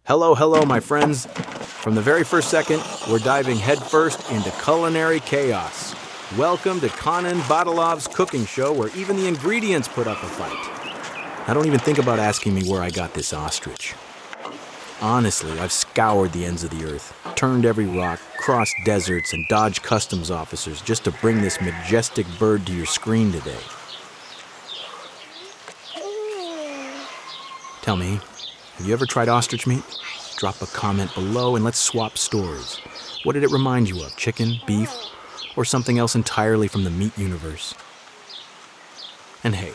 Hello, hello, my friends. From the very first second, we're diving headfirst into culinary chaos. Welcome to Kanan Badalov's cooking show, where even the ingredients put up a fight. Now, don't even think about asking me where I got this ostrich. Honestly, I've scoured the ends of the earth, turned every rock, crossed deserts, and dodged customs officers just to bring this majestic bird to your screen today. Tell me, have you ever tried ostrich meat? Drop a comment below and let's swap stories. What did it remind you of? Chicken, beef, or something else entirely from the meat universe? And hey,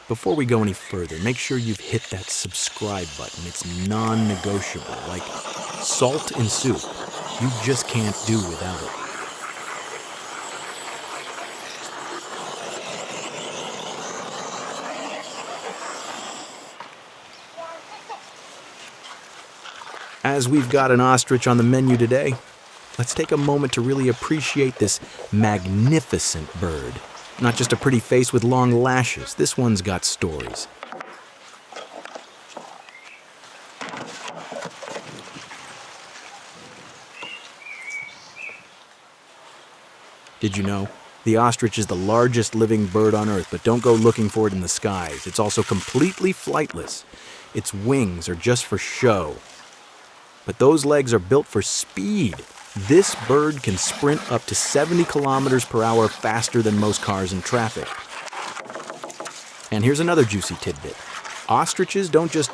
before we go any further, make sure you've hit that subscribe button. It's non-negotiable, like salt in soup. You just can't do without it. As we've got an ostrich on the menu today, let's take a moment to really appreciate this magnificent bird. Not just a pretty face with long lashes. This one's got stories. Did you know? The ostrich is the largest living bird on Earth, but don't go looking for it in the skies. It's also completely flightless. Its wings are just for show. But those legs are built for speed. This bird can sprint up to 70 kilometers per hour faster than most cars in traffic. And here's another juicy tidbit. Ostriches don't just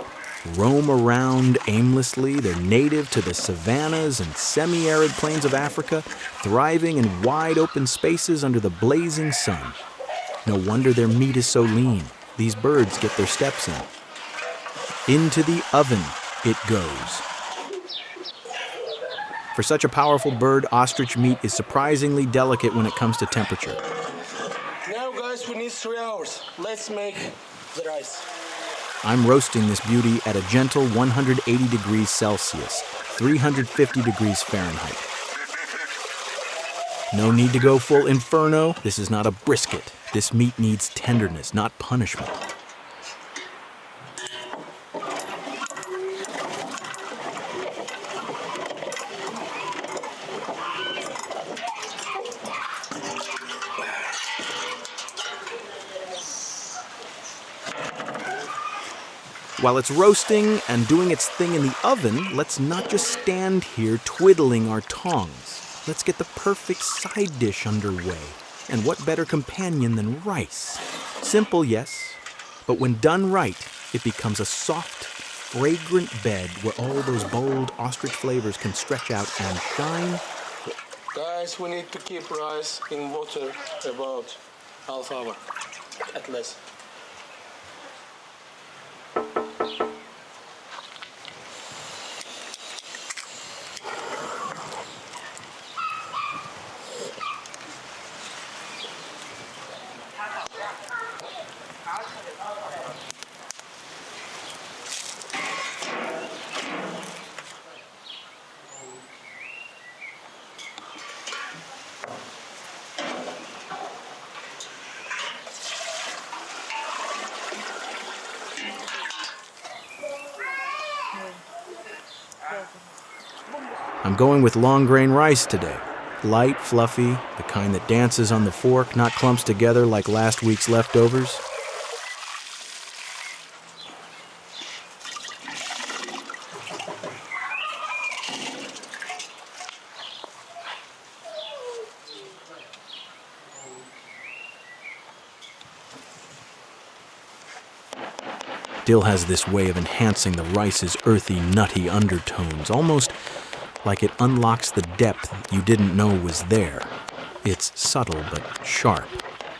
roam around aimlessly. They're native to the savannas and semi-arid plains of Africa, thriving in wide open spaces under the blazing sun. No wonder their meat is so lean. These birds get their steps in. Into the oven it goes. For such a powerful bird, ostrich meat is surprisingly delicate when it comes to temperature. Now, guys, we need 3 hours. Let's make the rice. I'm roasting this beauty at a gentle 180 degrees Celsius, 350 degrees Fahrenheit. No need to go full inferno. This is not a brisket. This meat needs tenderness, not punishment. While it's roasting and doing its thing in the oven, let's not just stand here twiddling our tongs. Let's get the perfect side dish underway. And what better companion than rice? Simple, yes, but when done right, it becomes a soft, fragrant bed where all those bold ostrich flavors can stretch out and shine. Guys, we need to keep rice in water about half hour, at least. I'm going with long grain rice today. Light, fluffy, the kind that dances on the fork, not clumps together like last week's leftovers. Dill has this way of enhancing the rice's earthy, nutty undertones, almost like it unlocks the depth you didn't know was there. It's subtle but sharp,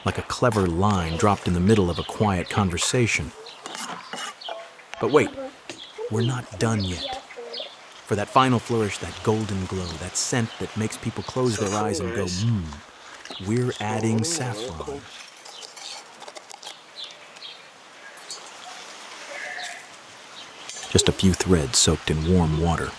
like a clever line dropped in the middle of a quiet conversation. But wait, we're not done yet. For that final flourish, that golden glow, that scent that makes people close their eyes and go, we're adding saffron. Just a few threads soaked in warm water.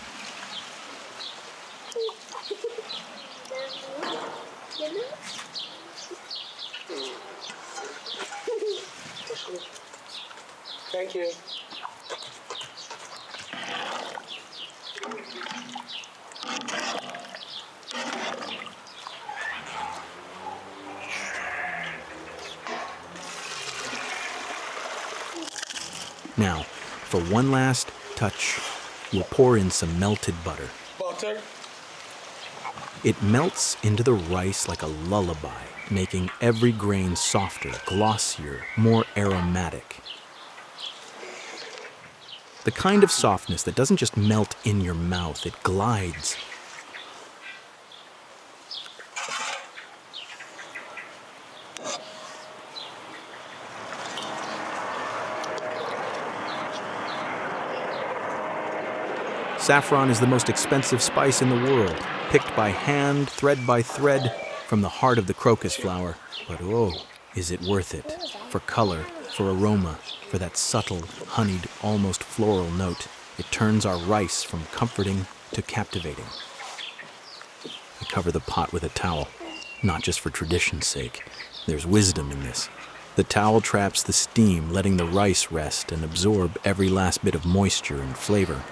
Thank you. Now, for one last touch, we'll pour in some melted butter. Butter. It melts into the rice like a lullaby, making every grain softer, glossier, more aromatic. The kind of softness that doesn't just melt in your mouth, it glides. Saffron is the most expensive spice in the world, picked by hand, thread by thread, from the heart of the crocus flower. But oh, is it worth it? For color, for aroma, for that subtle, honeyed, almost floral note. It turns our rice from comforting to captivating. I cover the pot with a towel, not just for tradition's sake. There's wisdom in this. The towel traps the steam, letting the rice rest and absorb every last bit of moisture and flavor.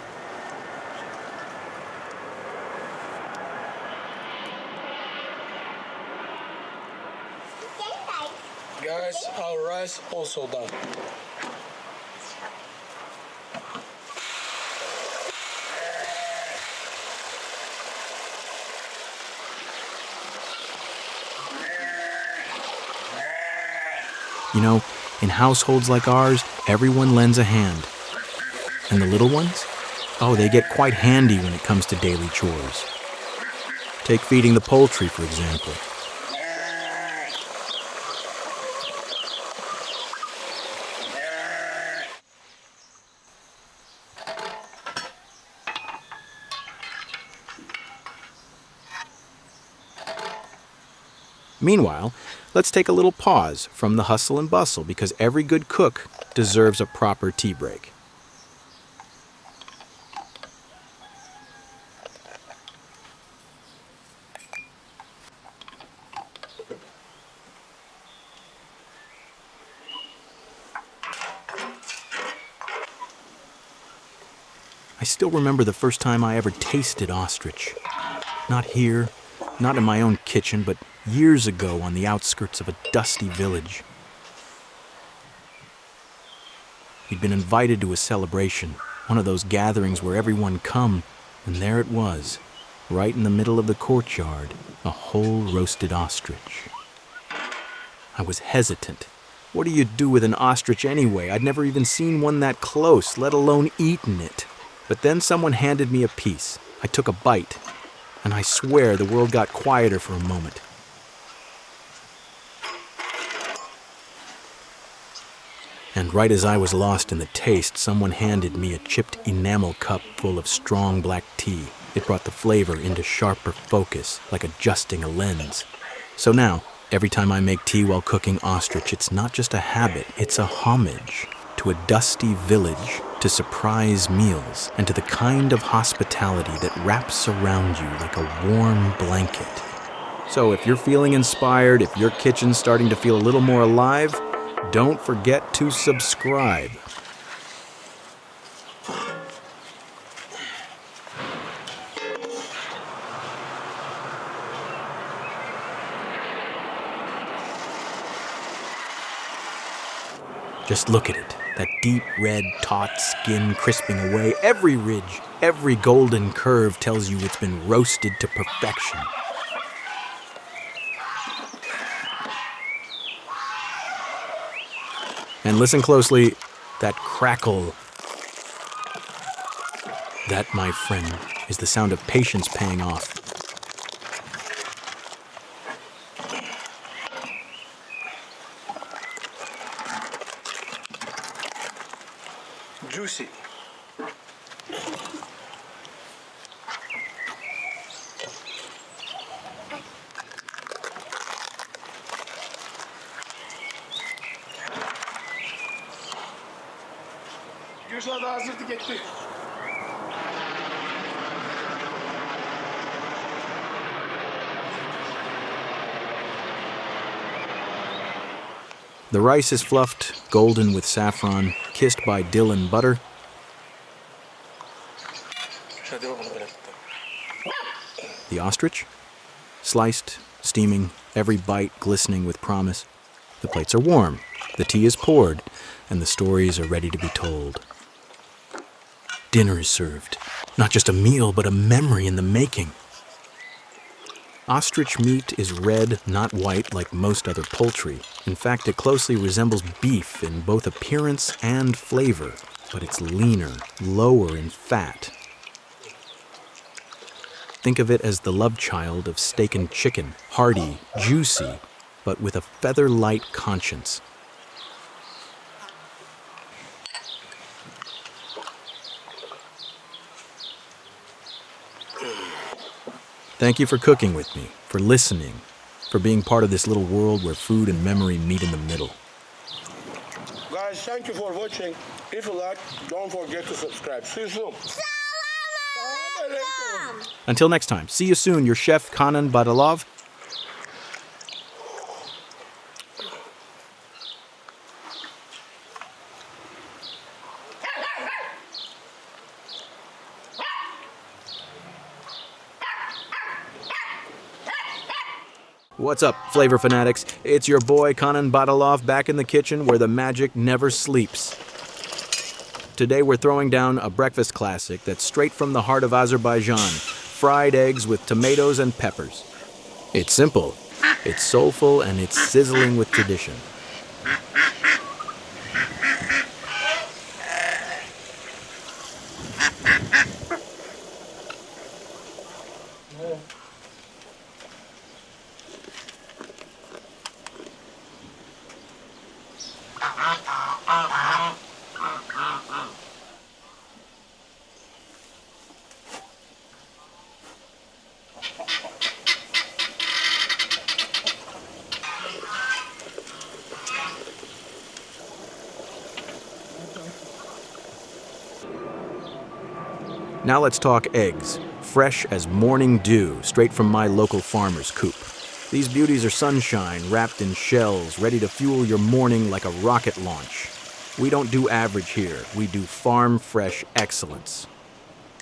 Guys, our rice also done. You know, in households like ours, everyone lends a hand. And the little ones? Oh, they get quite handy when it comes to daily chores. Take feeding the poultry, for example. Meanwhile, let's take a little pause from the hustle and bustle because every good cook deserves a proper tea break. I still remember the first time I ever tasted ostrich. Not here, not in my own kitchen, but years ago on the outskirts of a dusty village. We'd been invited to a celebration, one of those gatherings where everyone come, and there it was, right in the middle of the courtyard, a whole roasted ostrich. I was hesitant. What do you do with an ostrich anyway? I'd never even seen one that close, let alone eaten it. But then someone handed me a piece. I took a bite, and I swear the world got quieter for a moment. And right as I was lost in the taste, someone handed me a chipped enamel cup full of strong black tea. It brought the flavor into sharper focus, like adjusting a lens. So now, every time I make tea while cooking ostrich, it's not just a habit, it's a homage to a dusty village, to surprise meals, and to the kind of hospitality that wraps around you like a warm blanket. So if you're feeling inspired, if your kitchen's starting to feel a little more alive, don't forget to subscribe. Just look at it, that deep red, taut skin crisping away. Every ridge, every golden curve tells you it's been roasted to perfection. And listen closely, that crackle. That, my friend, is the sound of patience paying off. Juicy. Gülşah da hazırdı gitti. The rice is fluffed, golden with saffron, kissed by dill and butter. The ostrich? Sliced, steaming, every bite glistening with promise. The plates are warm, The tea is poured, and the stories are ready to be told. Dinner is served. Not just a meal, but a memory in the making. Ostrich meat is red, not white like most other poultry. In fact, it closely resembles beef in both appearance and flavor, but it's leaner, lower in fat. Think of it as the love child of steak and chicken, hearty, juicy, but with a feather-light conscience. Thank you for cooking with me, for listening, for being part of this little world where food and memory meet in the middle. Guys, thank you for watching. If you like, don't forget to subscribe. See you soon. Until next time, see you soon, your chef Kanan Badalov. What's up, flavor fanatics? It's your boy Kanan Badalov back in the kitchen where the magic never sleeps. Today we're throwing down a breakfast classic that's straight from the heart of Azerbaijan, fried eggs with tomatoes and peppers. It's simple, it's soulful, and it's sizzling with tradition. Now let's talk eggs, fresh as morning dew, straight from my local farmer's coop. These beauties are sunshine wrapped in shells, ready to fuel your morning like a rocket launch. We don't do average here, we do farm fresh excellence.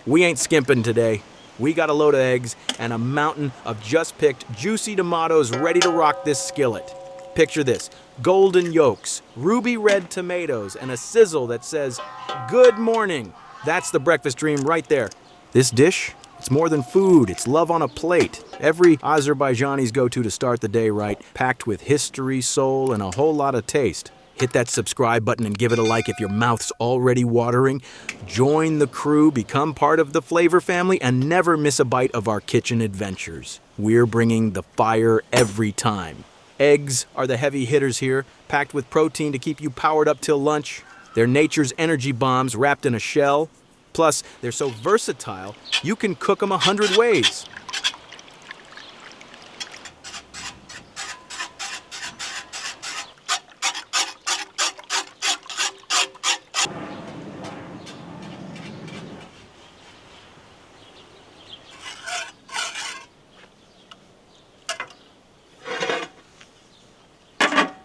We ain't skimping today. We got a load of eggs and a mountain of just picked juicy tomatoes ready to rock this skillet. Picture this, golden yolks, ruby red tomatoes, and a sizzle that says, "Good morning." That's the breakfast dream right there. This dish, it's more than food, it's love on a plate. Every Azerbaijani's go-to to start the day right, packed with history, soul, and a whole lot of taste. Hit that subscribe button and give it a like if your mouth's already watering. Join the crew, become part of the Flavor family, and never miss a bite of our kitchen adventures. We're bringing the fire every time. Eggs are the heavy hitters here, packed with protein to keep you powered up till lunch. They're nature's energy bombs wrapped in a shell. Plus, they're so versatile, you can cook them 100 ways.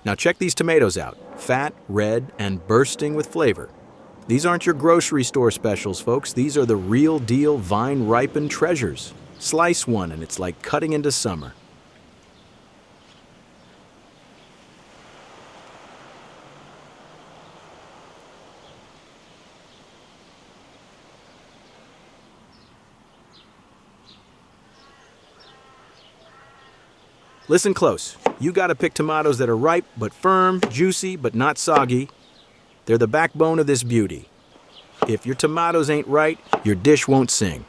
Now check these tomatoes out. Fat, red, and bursting with flavor. These aren't your grocery store specials, folks. These are the real deal vine-ripened treasures. Slice one and it's like cutting into summer. Listen close. You gotta pick tomatoes that are ripe but firm, juicy but not soggy. They're the backbone of this beauty. If your tomatoes ain't right, your dish won't sing.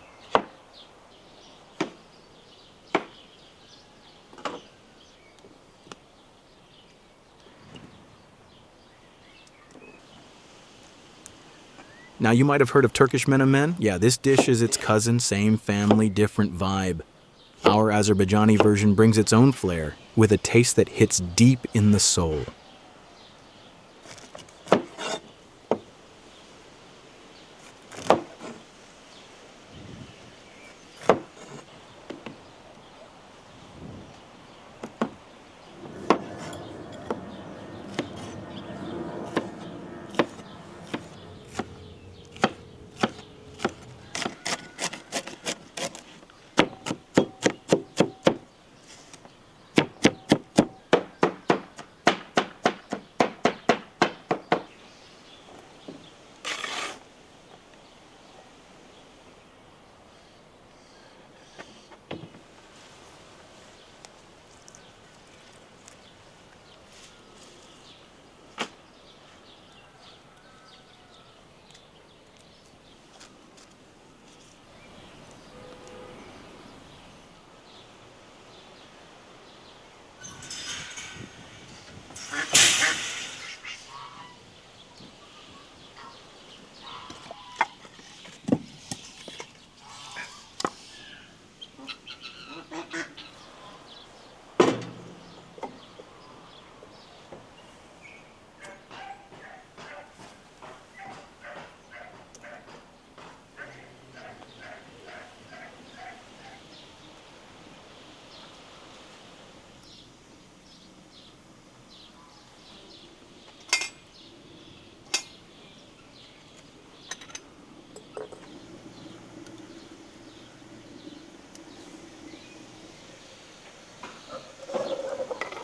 Now you might have heard of Turkish menemen. Yeah, this dish is its cousin, same family, different vibe. Our Azerbaijani version brings its own flair, with a taste that hits deep in the soul.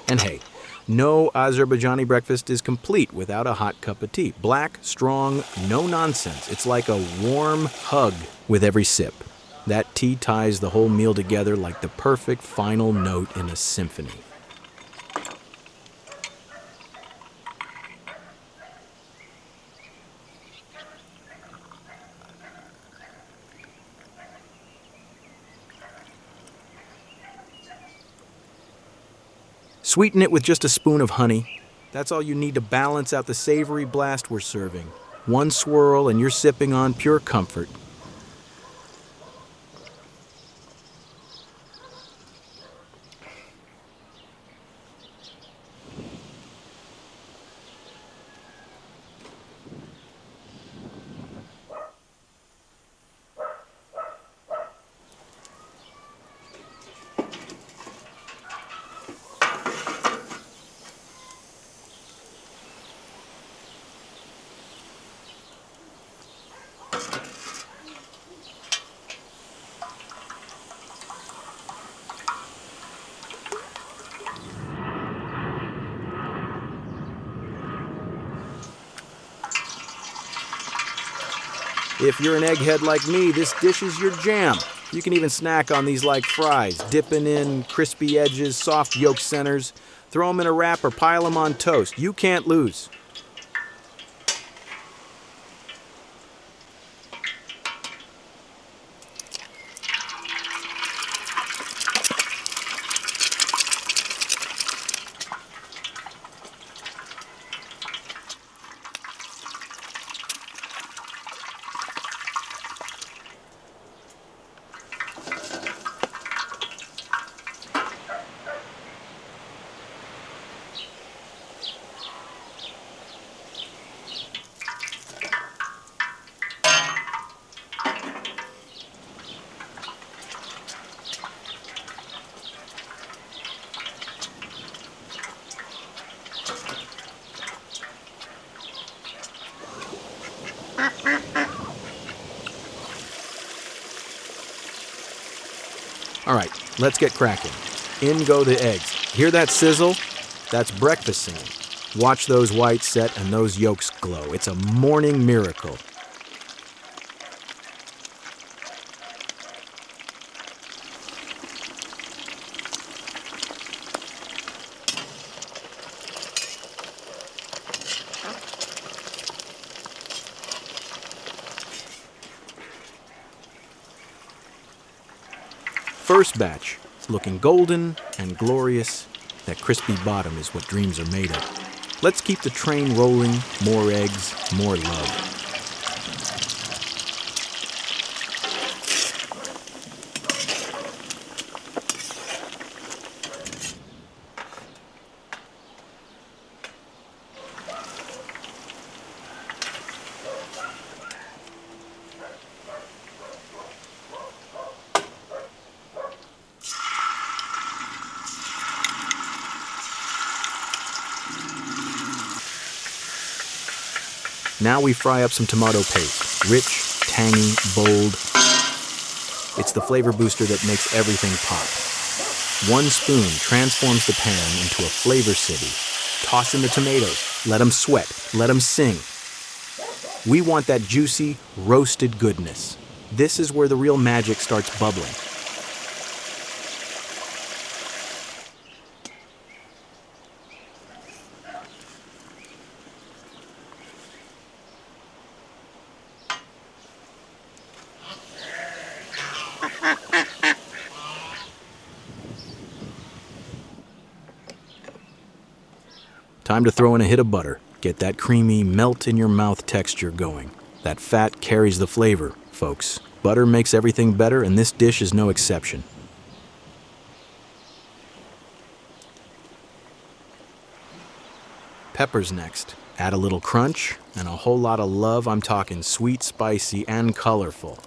And hey, no Azerbaijani breakfast is complete without a hot cup of tea. Black, strong, no nonsense. It's like a warm hug with every sip. That tea ties the whole meal together like the perfect final note in a symphony. Sweeten it with just a spoon of honey. That's all you need to balance out the savory blast we're serving. One swirl and you're sipping on pure comfort. If you're an egghead like me, this dish is your jam. You can even snack on these like fries, dipping in crispy edges, soft yolk centers. Throw them in a wrap or pile them on toast. You can't lose. All right, let's get cracking. In go the eggs. Hear that sizzle? That's breakfast singing. Watch those whites set and those yolks glow. It's a morning miracle. First batch, looking golden and glorious. That crispy bottom is what dreams are made of. Let's keep the train rolling. More eggs, more love. Now we fry up some tomato paste. Rich, tangy, bold. It's the flavor booster that makes everything pop. One spoon transforms the pan into a flavor city. Toss in the tomatoes. Let them sweat. Let them sing. We want that juicy, roasted goodness. This is where the real magic starts bubbling. Time to throw in a hit of butter. Get that creamy, melt-in-your-mouth texture going. That fat carries the flavor, folks. Butter makes everything better, and this dish is no exception. Peppers next. Add a little crunch and a whole lot of love. I'm talking sweet, spicy, and colorful.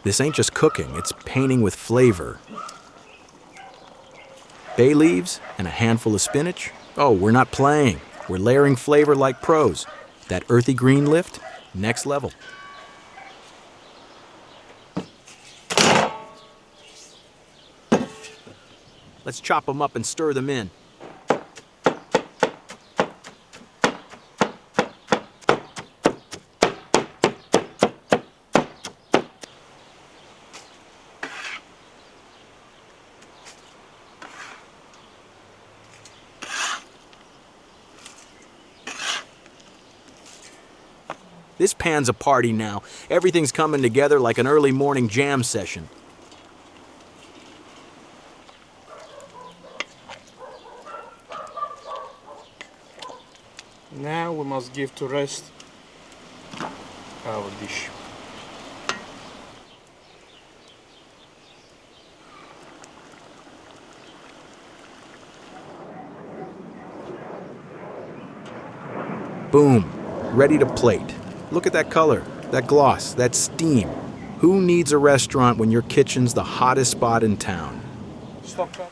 This ain't just cooking, it's painting with flavor. Bay leaves and a handful of spinach. Oh, we're not playing. We're layering flavor like pros. That earthy green lift, next level. Let's chop them up and stir them in. This pan's a party now. Everything's coming together like an early morning jam session. Now we must give to rest our dish. Boom, ready to plate. Look at that color, that gloss, that steam. Who needs a restaurant when your kitchen's the hottest spot in town? Stop that.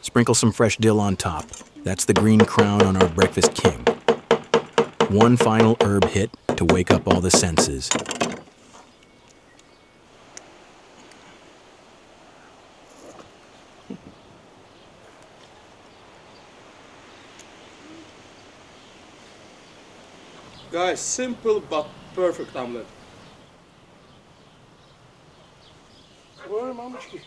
Sprinkle some fresh dill on top. That's the green crown on our breakfast king. One final herb hit to wake up all the senses. Guys, simple but perfect omelet. Where, mamaçki?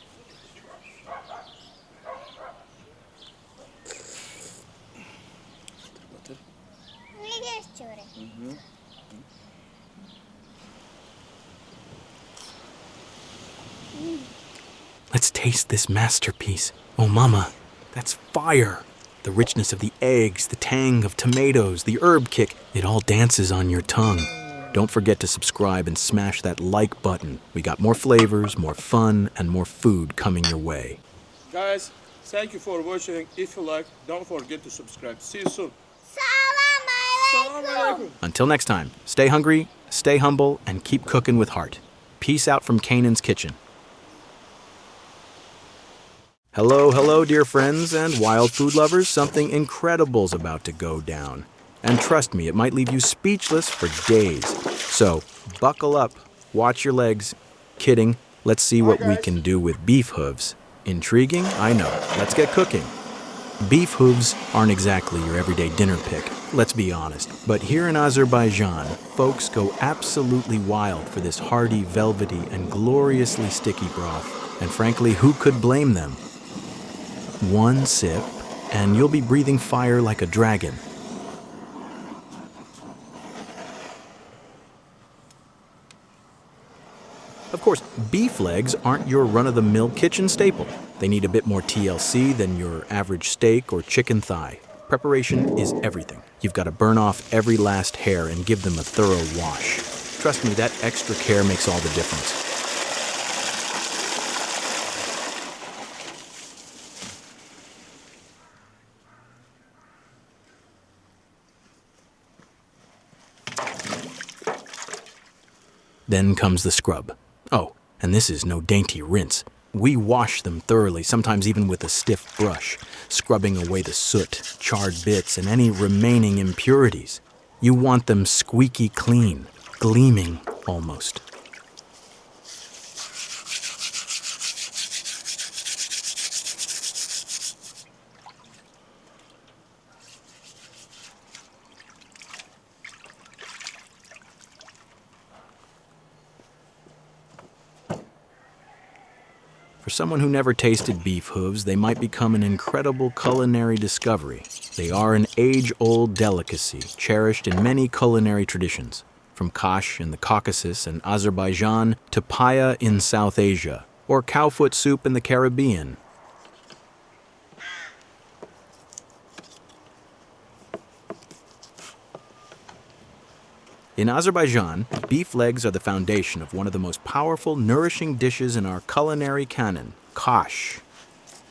Let's taste this masterpiece. Oh, mama, that's fire. The richness of the eggs, the tang of tomatoes, the herb kick, it all dances on your tongue. Don't forget to subscribe and smash that like button. We got more flavors, more fun, and more food coming your way. Guys, thank you for watching. If you like, don't forget to subscribe. See you soon. Salam alaikum. Until next time, stay hungry, stay humble, and keep cooking with heart. Peace out from Kanan's kitchen. Hello, hello, dear friends and wild food lovers. Something incredible's about to go down. And trust me, it might leave you speechless for days. So, buckle up, watch your legs. Kidding, let's see what we can do with beef hooves. Intriguing? I know. Let's get cooking. Beef hooves aren't exactly your everyday dinner pick, let's be honest. But here in Azerbaijan, folks go absolutely wild for this hearty, velvety, and gloriously sticky broth. And frankly, who could blame them? One sip, and you'll be breathing fire like a dragon. Of course, beef legs aren't your run-of-the-mill kitchen staple. They need a bit more TLC than your average steak or chicken thigh. Preparation is everything. You've got to burn off every last hair and give them a thorough wash. Trust me, that extra care makes all the difference. Then comes the scrub. Oh, and this is no dainty rinse. We wash them thoroughly, sometimes even with a stiff brush, scrubbing away the soot, charred bits, and any remaining impurities. You want them squeaky clean, gleaming almost. For someone who never tasted beef hooves, they might become an incredible culinary discovery. They are an age-old delicacy, cherished in many culinary traditions, from kash in the Caucasus and Azerbaijan to paya in South Asia, or cowfoot soup in the Caribbean. In Azerbaijan, beef legs are the foundation of one of the most powerful, nourishing dishes in our culinary canon, kash.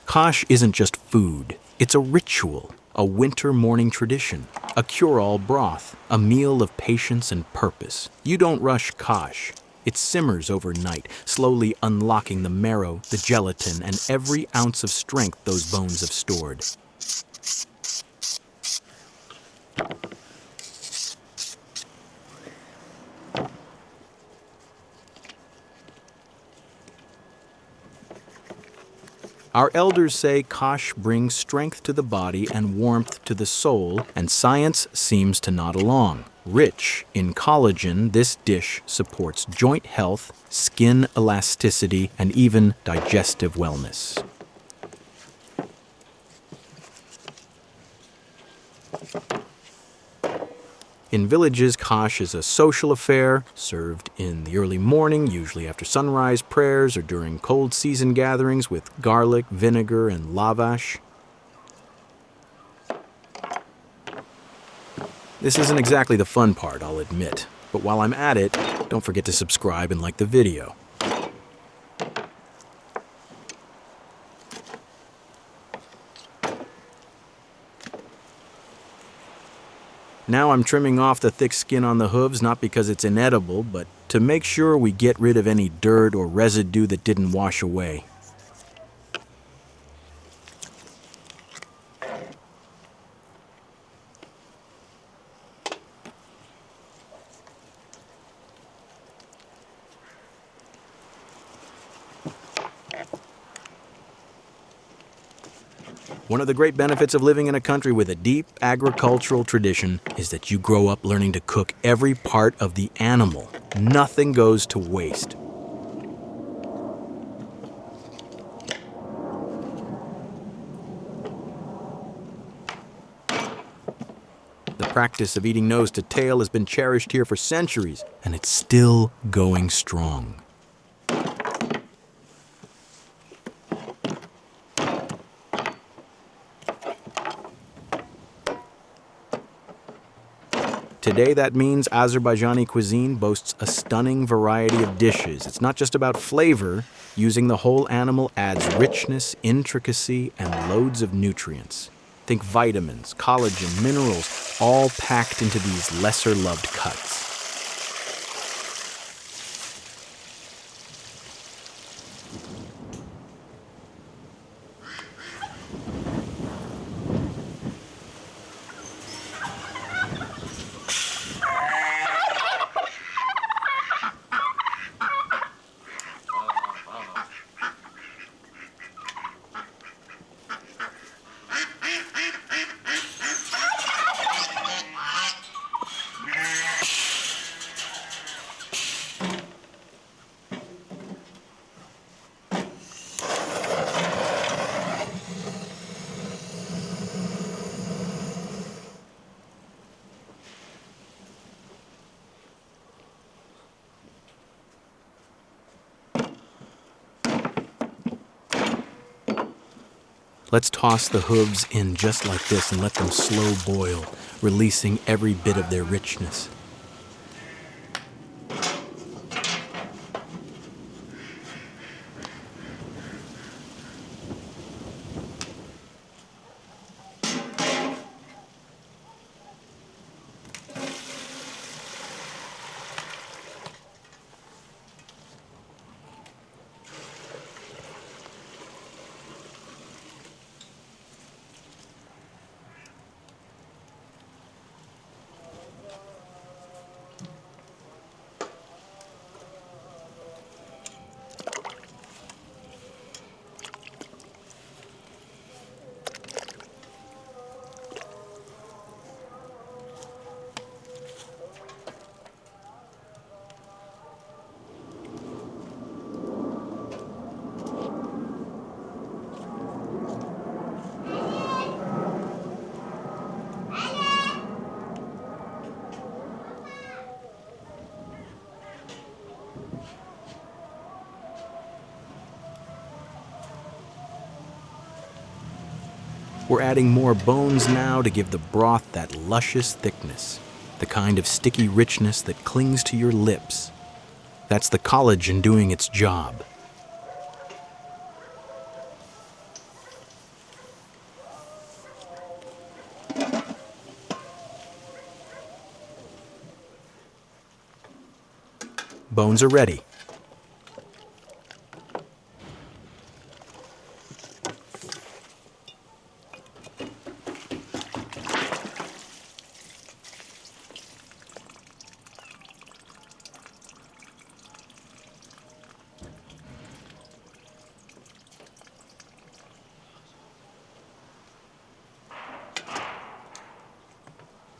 Kash isn't just food, it's a ritual, a winter morning tradition, a cure-all broth, a meal of patience and purpose. You don't rush kash. It simmers overnight, slowly unlocking the marrow, the gelatin, and every ounce of strength those bones have stored. Our elders say kash brings strength to the body and warmth to the soul, and science seems to nod along. Rich in collagen, this dish supports joint health, skin elasticity, and even digestive wellness. In villages, kash is a social affair, served in the early morning, usually after sunrise prayers or during cold season gatherings with garlic, vinegar, and lavash. This isn't exactly the fun part, I'll admit, but while I'm at it, don't forget to subscribe and like the video. Now I'm trimming off the thick skin on the hooves, not because it's inedible, but to make sure we get rid of any dirt or residue that didn't wash away. One of the great benefits of living in a country with a deep agricultural tradition is that you grow up learning to cook every part of the animal. Nothing goes to waste. The practice of eating nose to tail has been cherished here for centuries, and it's still going strong. Today, that means Azerbaijani cuisine boasts a stunning variety of dishes. It's not just about flavor. Using the whole animal adds richness, intricacy, and loads of nutrients. Think vitamins, collagen, minerals, all packed into these lesser-loved cuts. Let's toss the hooves in just like this and let them slow boil, releasing every bit of their richness. We're adding more bones now to give the broth that luscious thickness, the kind of sticky richness that clings to your lips. That's the collagen doing its job. Bones are ready.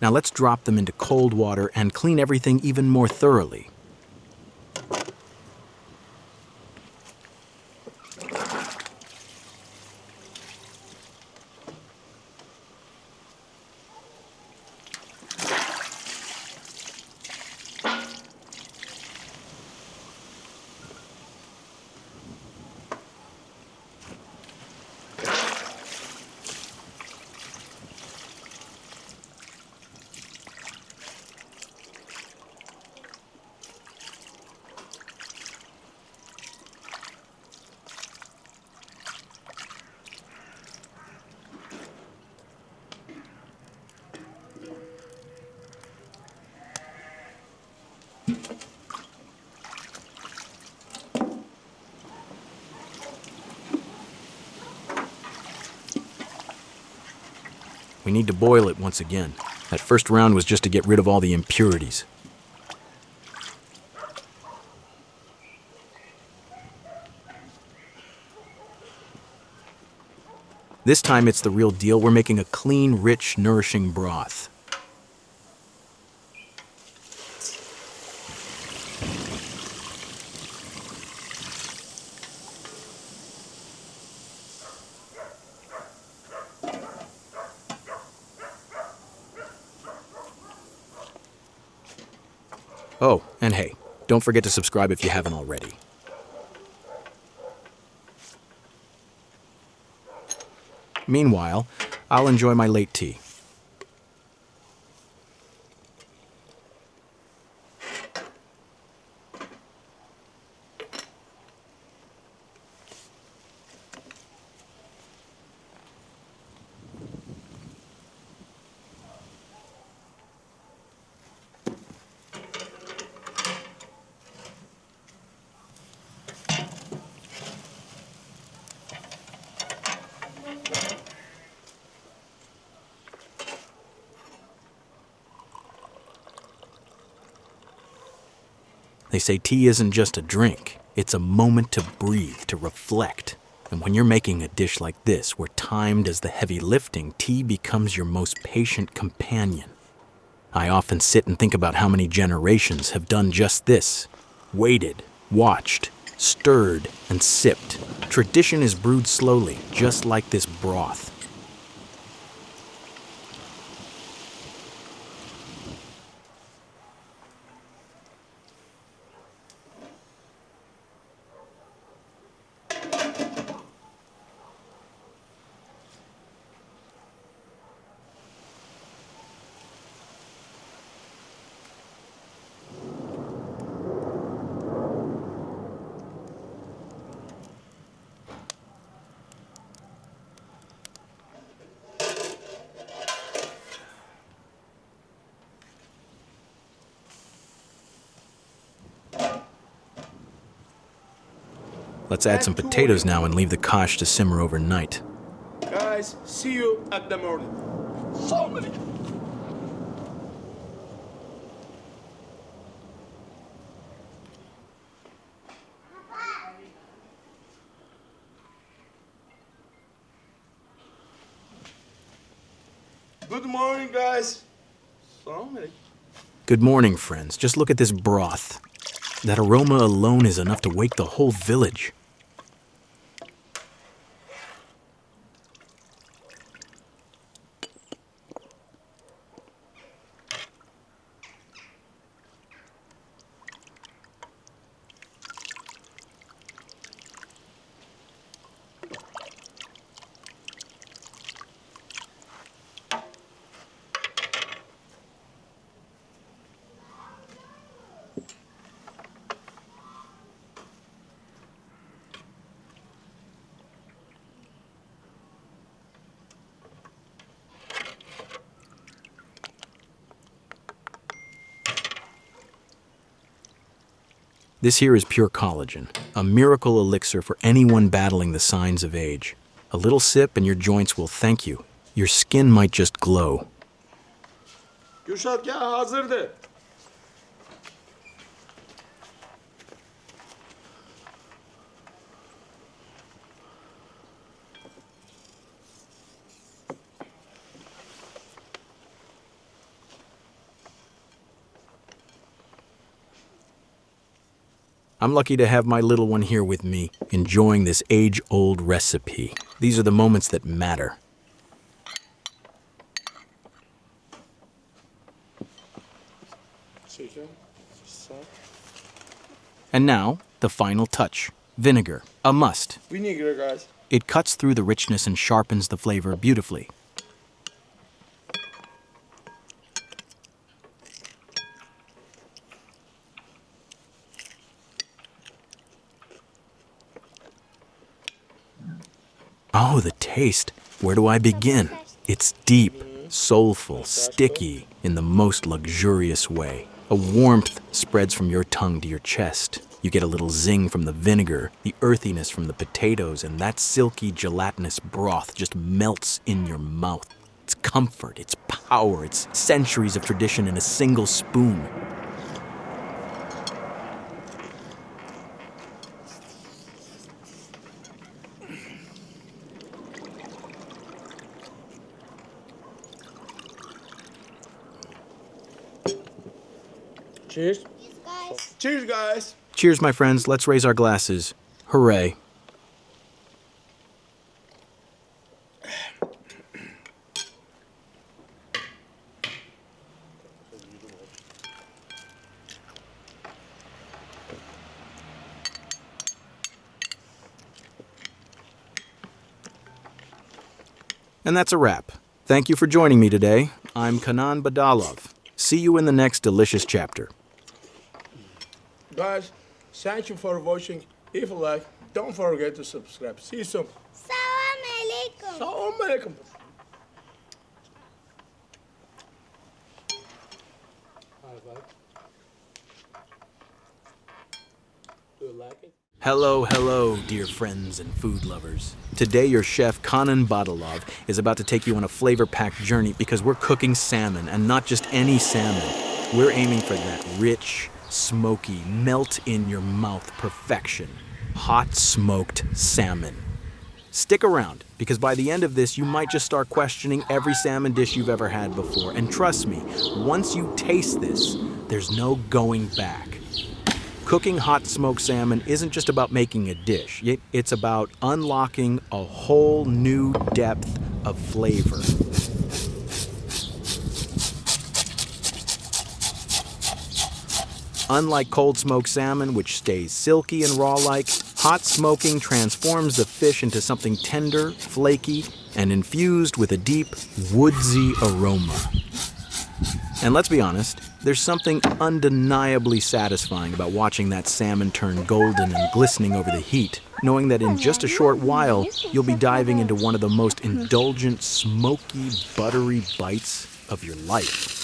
Now let's drop them into cold water and clean everything even more thoroughly. We need to boil it once again. That first round was just to get rid of all the impurities. This time it's the real deal. We're making a clean, rich, nourishing broth. Oh, and hey, don't forget to subscribe if you haven't already. Meanwhile, I'll enjoy my late tea. They say tea isn't just a drink, it's a moment to breathe, to reflect. And when you're making a dish like this, where time does the heavy lifting, tea becomes your most patient companion. I often sit and think about how many generations have done just this. Waited, watched, stirred, and sipped. Tradition is brewed slowly, just like this broth. Let's add some potatoes now and leave the kash to simmer overnight. Guys, see you at the morning. So many. Good morning, guys. So many. Good morning, friends. Just look at this broth. That aroma alone is enough to wake the whole village. This here is pure collagen, a miracle elixir for anyone battling the signs of age. A little sip and your joints will thank you. Your skin might just glow. Kürşat ya hazırdı. I'm lucky to have my little one here with me, enjoying this age-old recipe. These are the moments that matter. Chicken. Salt. And now, the final touch. Vinegar. A must. Vinegar, guys. It cuts through the richness and sharpens the flavor beautifully. Oh, the taste. Where do I begin? It's deep, soulful, sticky, in the most luxurious way. A warmth spreads from your tongue to your chest. You get a little zing from the vinegar, the earthiness from the potatoes, and that silky, gelatinous broth just melts in your mouth. It's comfort, it's power, it's centuries of tradition in a single spoon. Cheers. Yes, guys. Cheers, guys. Cheers, my friends. Let's raise our glasses. Hooray. And that's a wrap. Thank you for joining me today. I'm Kanan Badalov. See you in the next delicious chapter. Guys, thank you for watching. If you like, don't forget to subscribe. See you soon. Salam alaikum. Assalamu alaikum. Do you like it? Hello, dear friends and food lovers. Today, your chef, Kanan Badalov, is about to take you on a flavor-packed journey because we're cooking salmon, and not just any salmon. We're aiming for that rich, smoky, melt-in-your-mouth perfection. Hot smoked salmon. Stick around, because by the end of this, you might just start questioning every salmon dish you've ever had before. And trust me, once you taste this, there's no going back. Cooking hot smoked salmon isn't just about making a dish. It's about unlocking a whole new depth of flavor. Unlike cold smoked salmon, which stays silky and raw-like, hot smoking transforms the fish into something tender, flaky, and infused with a deep, woodsy aroma. And let's be honest, there's something undeniably satisfying about watching that salmon turn golden and glistening over the heat, knowing that in just a short while, you'll be diving into one of the most indulgent, smoky, buttery bites of your life.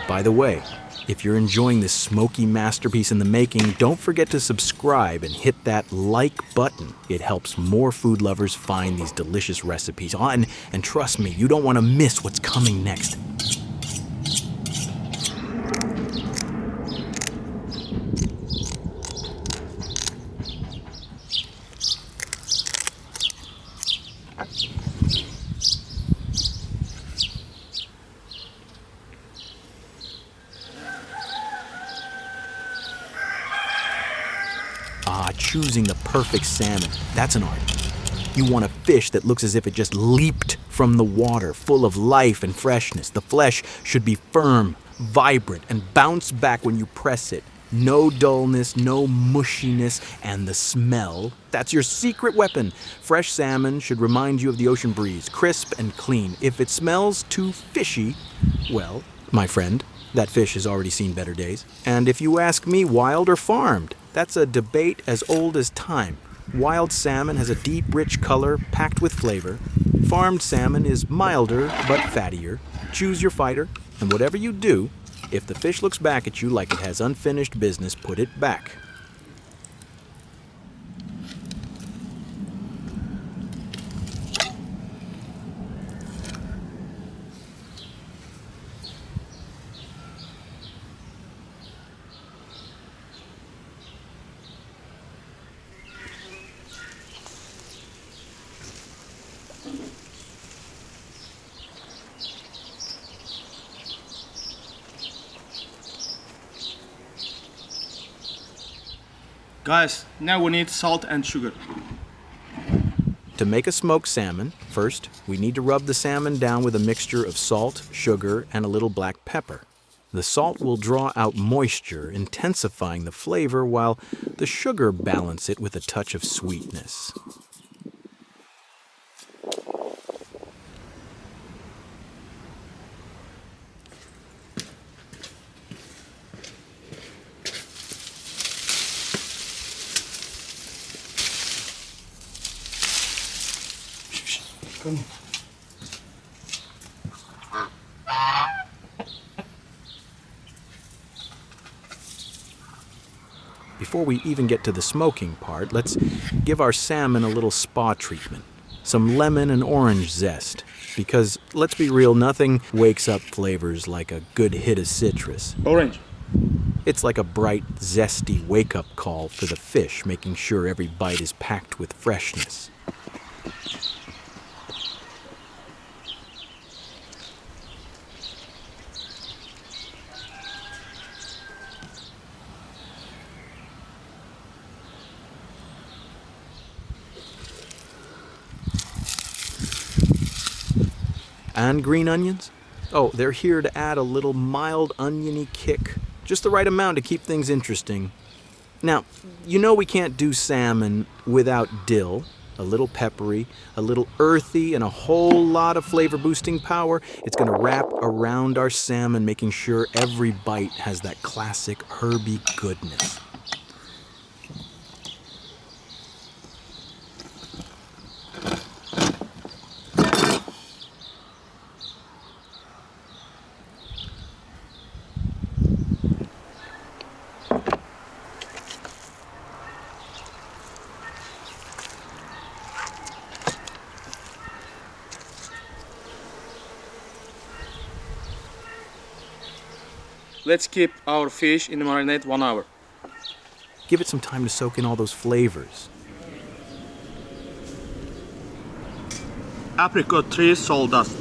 By the way, if you're enjoying this smoky masterpiece in the making, don't forget to subscribe and hit that like button. It helps more food lovers find these delicious recipes. And trust me, you don't want to miss what's coming next. Choosing the perfect salmon, that's an art. You want a fish that looks as if it just leaped from the water, full of life and freshness. The flesh should be firm, vibrant, and bounce back when you press it. No dullness, no mushiness, and the smell, that's your secret weapon. Fresh salmon should remind you of the ocean breeze, crisp and clean. If it smells too fishy, well, my friend, that fish has already seen better days. And if you ask me, wild or farmed, that's a debate as old as time. Wild salmon has a deep, rich color packed with flavor. Farmed salmon is milder but fattier. Choose your fighter, and whatever you do, if the fish looks back at you like it has unfinished business, put it back. Guys, now we need salt and sugar. To make a smoked salmon, first, we need to rub the salmon down with a mixture of salt, sugar, and a little black pepper. The salt will draw out moisture, intensifying the flavor, while the sugar balance it with a touch of sweetness. Come. Before we even get to the smoking part, let's give our salmon a little spa treatment. Some lemon and orange zest. Because, let's be real, nothing wakes up flavors like a good hit of citrus. Orange. It's like a bright, zesty wake-up call for the fish, making sure every bite is packed with freshness. And green onions? Oh, they're here to add a little mild oniony kick. Just the right amount to keep things interesting. Now, you know we can't do salmon without dill. A little peppery, a little earthy, and a whole lot of flavor-boosting power. It's going to wrap around our salmon, making sure every bite has that classic herby goodness. Let's keep our fish in the marinade 1 hour. Give it some time to soak in all those flavors. Apricot tree sawdust.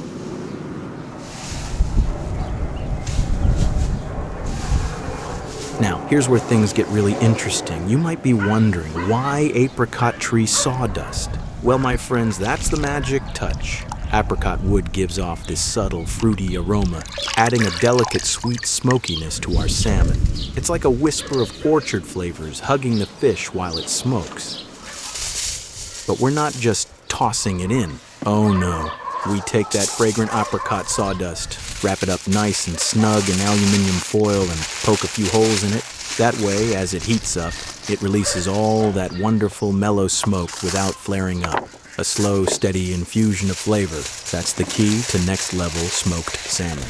Now, here's where things get really interesting. You might be wondering, why apricot tree sawdust? Well, my friends, that's the magic touch. Apricot wood gives off this subtle, fruity aroma, adding a delicate, sweet smokiness to our salmon. It's like a whisper of orchard flavors hugging the fish while it smokes. But we're not just tossing it in. Oh no. We take that fragrant apricot sawdust, wrap it up nice and snug in aluminium foil, and poke a few holes in it. That way, as it heats up, it releases all that wonderful mellow smoke without flaring up. A slow, steady infusion of flavor. That's the key to next-level smoked salmon.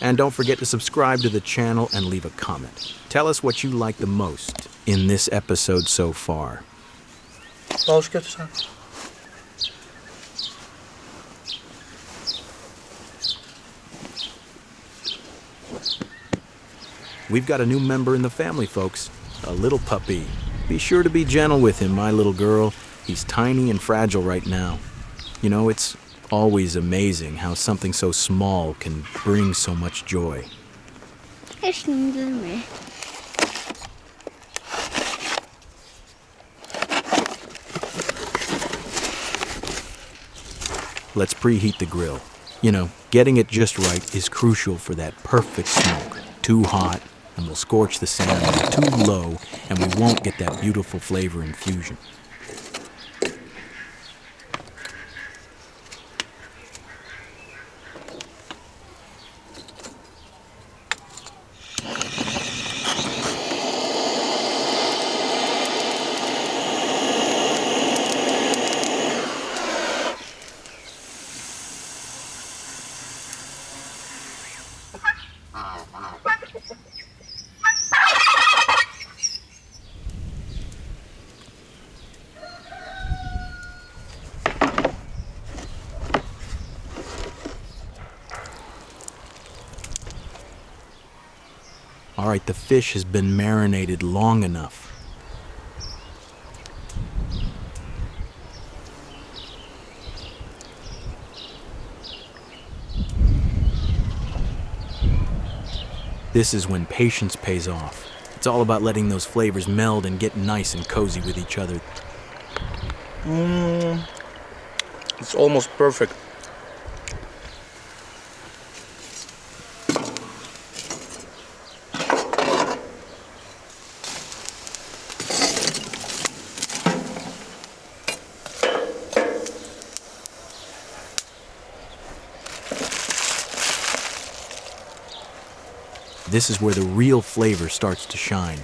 And don't forget to subscribe to the channel and leave a comment. Tell us what you like the most in this episode so far. Balık götür sen. We've got a new member in the family, folks. A little puppy. Be sure to be gentle with him, my little girl. He's tiny and fragile right now. You know, it's always amazing how something so small can bring so much joy. Let's preheat the grill. You know, getting it just right is crucial for that perfect smoke. Too hot, and we'll scorch the salmon. Too low, and we won't get that beautiful flavor infusion. All right, the fish has been marinated long enough. This is when patience pays off. It's all about letting those flavors meld and get nice and cozy with each other. It's almost perfect. This is where the real flavor starts to shine.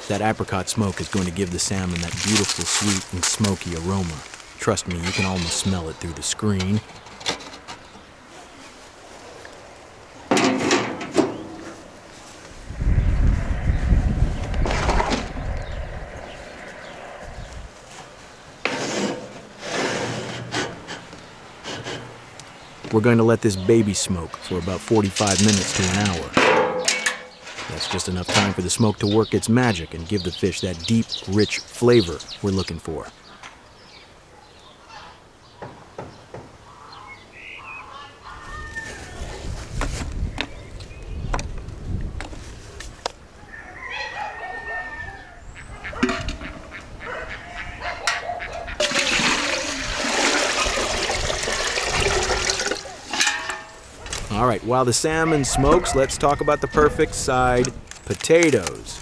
That apricot smoke is going to give the salmon that beautiful sweet and smoky aroma. Trust me, you can almost smell it through the screen. We're going to let this baby smoke for about 45 minutes to an hour. That's just enough time for the smoke to work its magic and give the fish that deep, rich flavor we're looking for. All right, while the salmon smokes, let's talk about the perfect side, potatoes.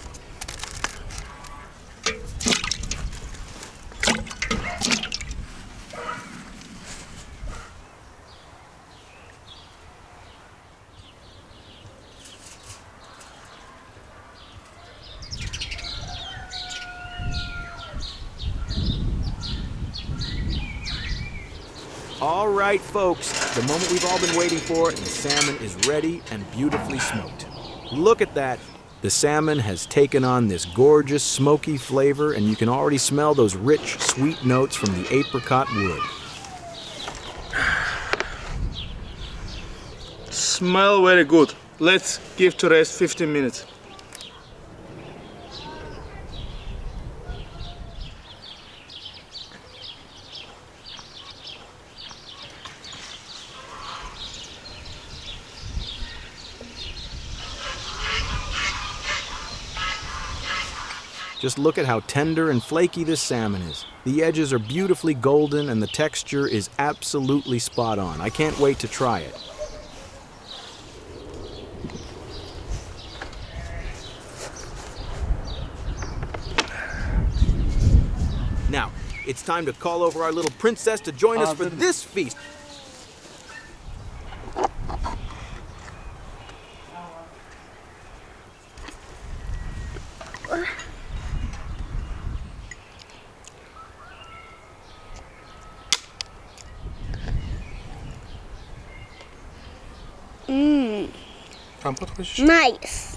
All right, folks, the moment we've all been waiting for, and the salmon is ready and beautifully smoked. Look at that. The salmon has taken on this gorgeous, smoky flavor, and you can already smell those rich, sweet notes from the apricot wood. Smell very good. Let's give to rest 15 minutes. Just look at how tender and flaky this salmon is. The edges are beautifully golden and the texture is absolutely spot on. I can't wait to try it. Now, it's time to call over our little princess to join us for this feast. Nice.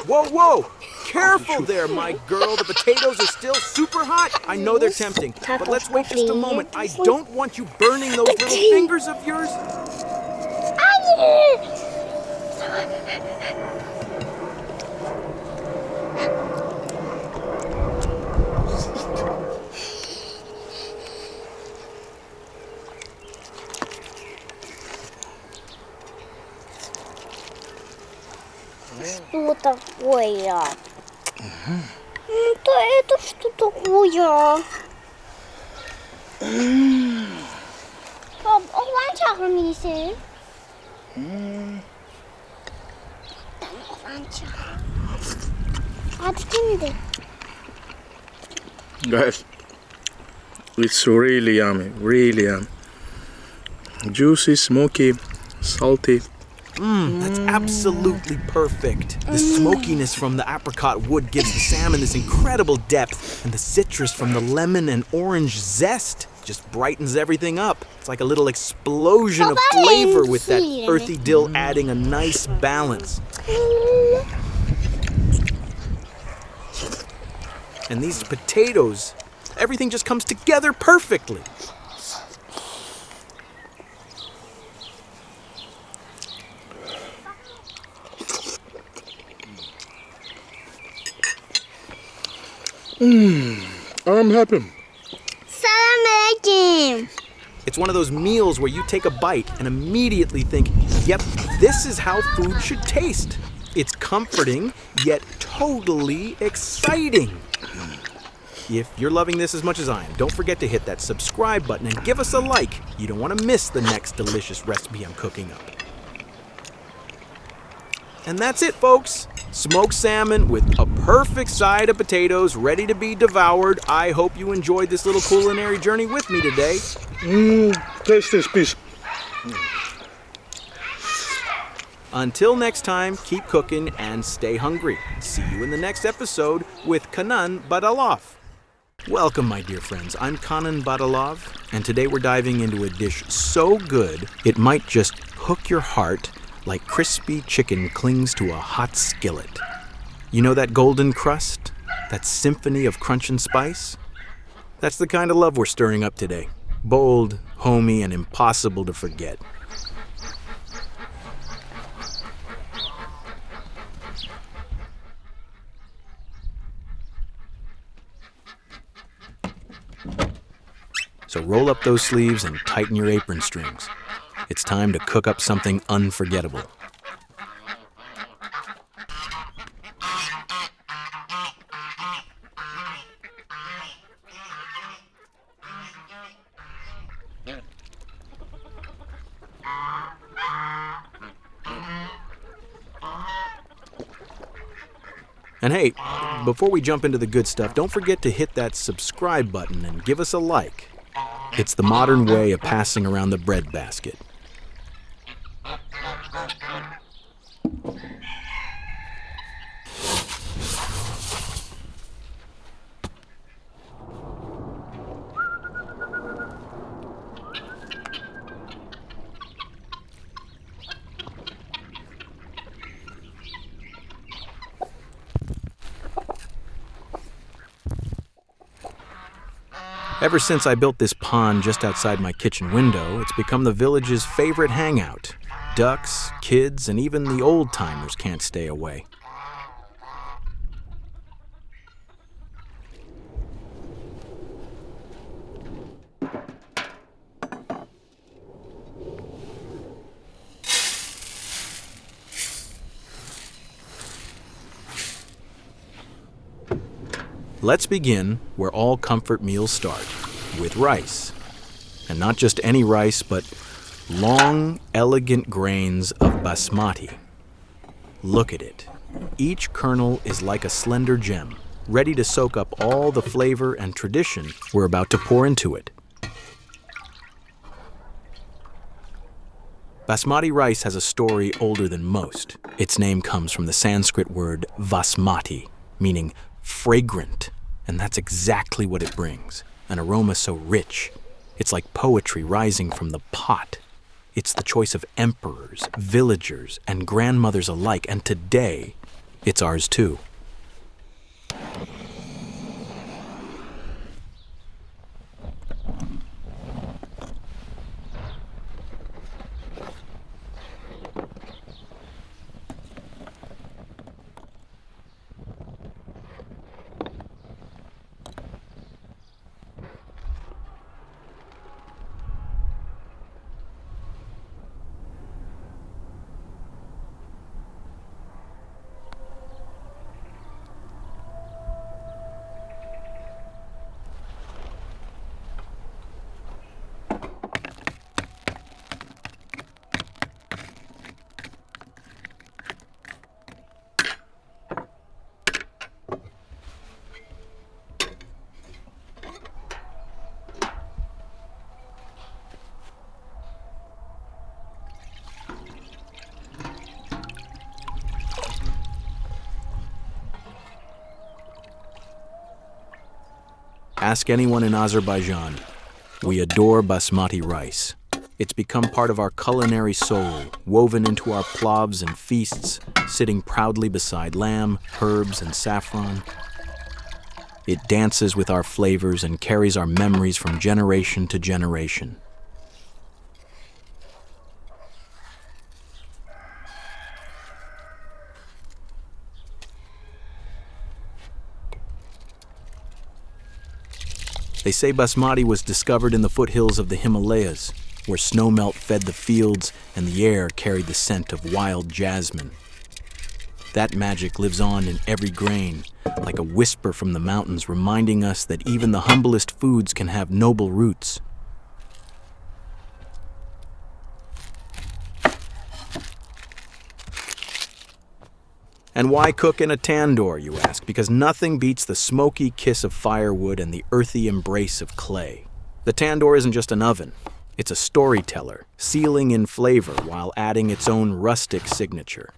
Whoa, whoa! Careful there, my girl. The potatoes are still super hot. I know they're tempting, but let's wait just a moment. I don't want you burning those little fingers of yours. Что такое? Да это что такое? Orange 미세. Orange. 아직인데. Guys, it's really yummy, really yummy. Juicy, smoky, salty. That's absolutely perfect. The smokiness from the apricot wood gives the salmon this incredible depth, and the citrus from the lemon and orange zest just brightens everything up. It's like a little explosion of flavor with that earthy dill adding a nice balance. And these potatoes, everything just comes together perfectly. I'm happy. Selamünaleyküm. It's one of those meals where you take a bite and immediately think, yep, this is how food should taste. It's comforting, yet totally exciting. If you're loving this as much as I am, don't forget to hit that subscribe button and give us a like. You don't want to miss the next delicious recipe I'm cooking up. And that's it, folks. Smoked salmon with a perfect side of potatoes ready to be devoured. I hope you enjoyed this little culinary journey with me today. Taste this piece. Until next time, keep cooking and stay hungry. See you in the next episode with Kanan Badalov. Welcome, my dear friends. I'm Kanan Badalov, and today we're diving into a dish so good it might just hook your heart like crispy chicken clings to a hot skillet. You know that golden crust? That symphony of crunch and spice? That's the kind of love we're stirring up today. Bold, homey, and impossible to forget. So roll up those sleeves and tighten your apron strings. It's time to cook up something unforgettable. And hey, before we jump into the good stuff, don't forget to hit that subscribe button and give us a like. It's the modern way of passing around the breadbasket. Ever since I built this pond just outside my kitchen window, it's become the village's favorite hangout. Ducks, kids, and even the old-timers can't stay away. Let's begin where all comfort meals start, with rice. And not just any rice, but long, elegant grains of basmati. Look at it. Each kernel is like a slender gem, ready to soak up all the flavor and tradition we're about to pour into it. Basmati rice has a story older than most. Its name comes from the Sanskrit word vasmati, meaning fragrant, and that's exactly what it brings. An aroma so rich, it's like poetry rising from the pot. It's the choice of emperors, villagers, and grandmothers alike, and today, it's ours too. Ask anyone in Azerbaijan. We adore basmati rice. It's become part of our culinary soul, woven into our plavs and feasts, sitting proudly beside lamb, herbs, and saffron. It dances with our flavors and carries our memories from generation to generation. They say basmati was discovered in the foothills of the Himalayas, where snowmelt fed the fields and the air carried the scent of wild jasmine. That magic lives on in every grain, like a whisper from the mountains reminding us that even the humblest foods can have noble roots. And why cook in a tandoor, you ask? Because nothing beats the smoky kiss of firewood and the earthy embrace of clay. The tandoor isn't just an oven. It's a storyteller, sealing in flavor while adding its own rustic signature.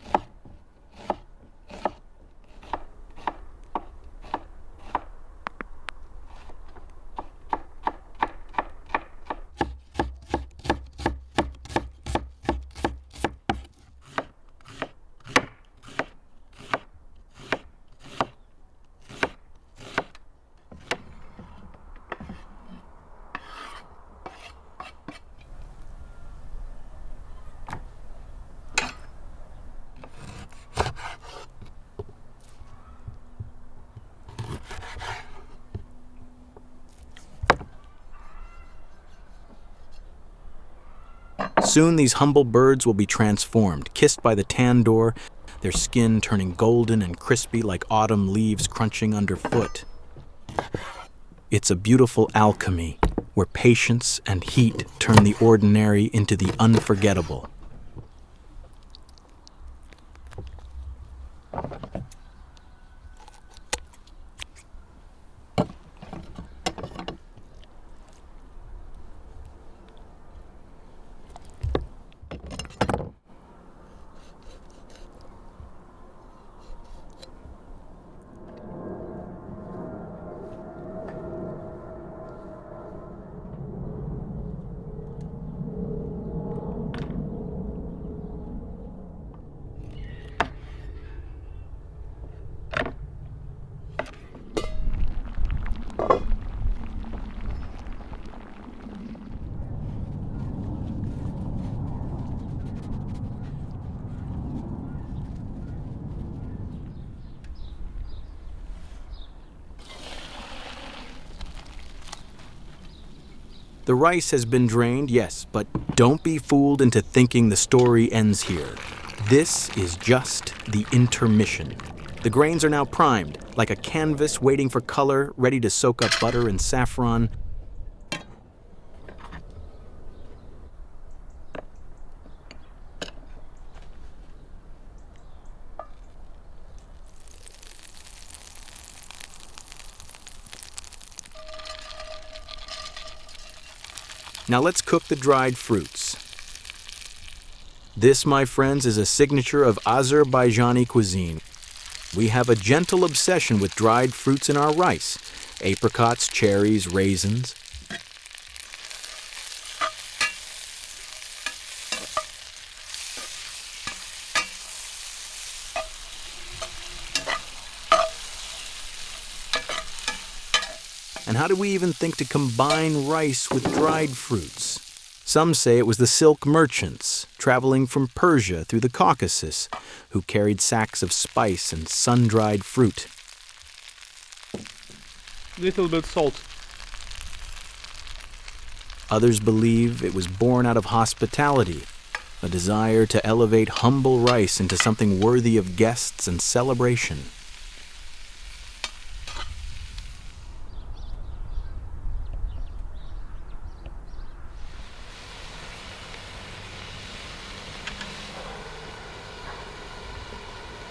Soon these humble birds will be transformed, kissed by the tandoor, their skin turning golden and crispy like autumn leaves crunching underfoot. It's a beautiful alchemy, where patience and heat turn the ordinary into the unforgettable. The rice has been drained, yes, but don't be fooled into thinking the story ends here. This is just the intermission. The grains are now primed, like a canvas waiting for color, ready to soak up butter and saffron. Now let's cook the dried fruits. This, my friends, is a signature of Azerbaijani cuisine. We have a gentle obsession with dried fruits in our rice: apricots, cherries, raisins. And how do we even think to combine rice with dried fruits? Some say it was the silk merchants, traveling from Persia through the Caucasus, who carried sacks of spice and sun-dried fruit. Little bit salt. Others believe it was born out of hospitality, a desire to elevate humble rice into something worthy of guests and celebration.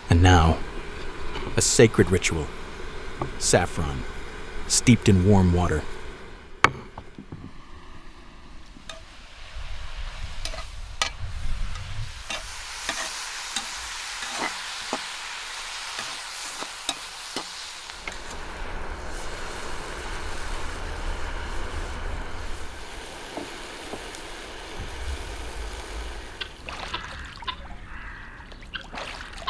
And now, a sacred ritual. Saffron, steeped in warm water.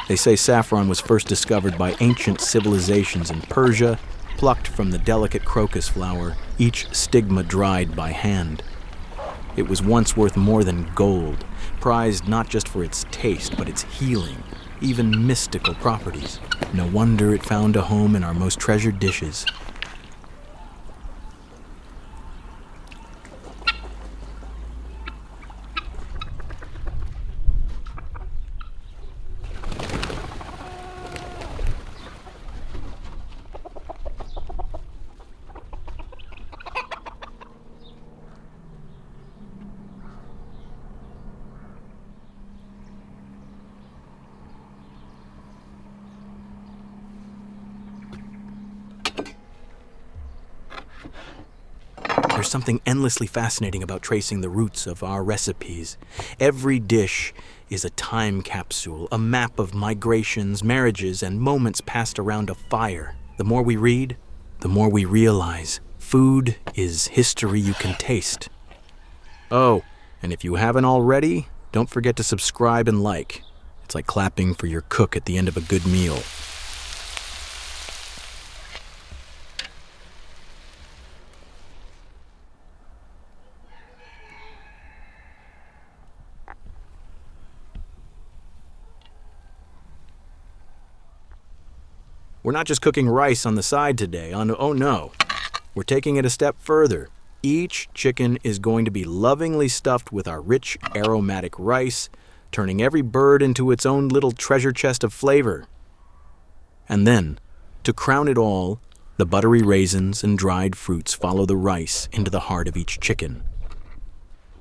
They say saffron was first discovered by ancient civilizations in Persia, plucked from the delicate crocus flower, each stigma dried by hand. It was once worth more than gold, prized not just for its taste, but its healing, even mystical properties. No wonder it found a home in our most treasured dishes. There's something endlessly fascinating about tracing the roots of our recipes. Every dish is a time capsule, a map of migrations, marriages, and moments passed around a fire. The more we read, the more we realize food is history you can taste. Oh, and if you haven't already, don't forget to subscribe and like. It's like clapping for your cook at the end of a good meal. We're not just cooking rice on the side today. Oh no, we're taking it a step further. Each chicken is going to be lovingly stuffed with our rich, aromatic rice, turning every bird into its own little treasure chest of flavor. And then, to crown it all, the buttery raisins and dried fruits follow the rice into the heart of each chicken.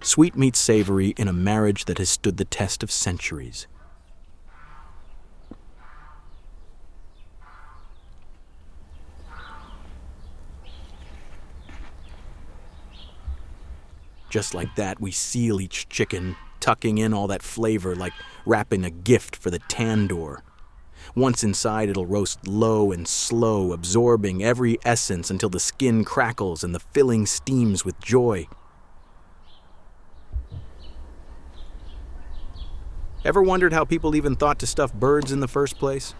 Sweet meets savory in a marriage that has stood the test of centuries. Just like that, we seal each chicken, tucking in all that flavor like wrapping a gift for the tandoor. Once inside, it'll roast low and slow, absorbing every essence until the skin crackles and the filling steams with joy. Ever wondered how people even thought to stuff birds in the first place?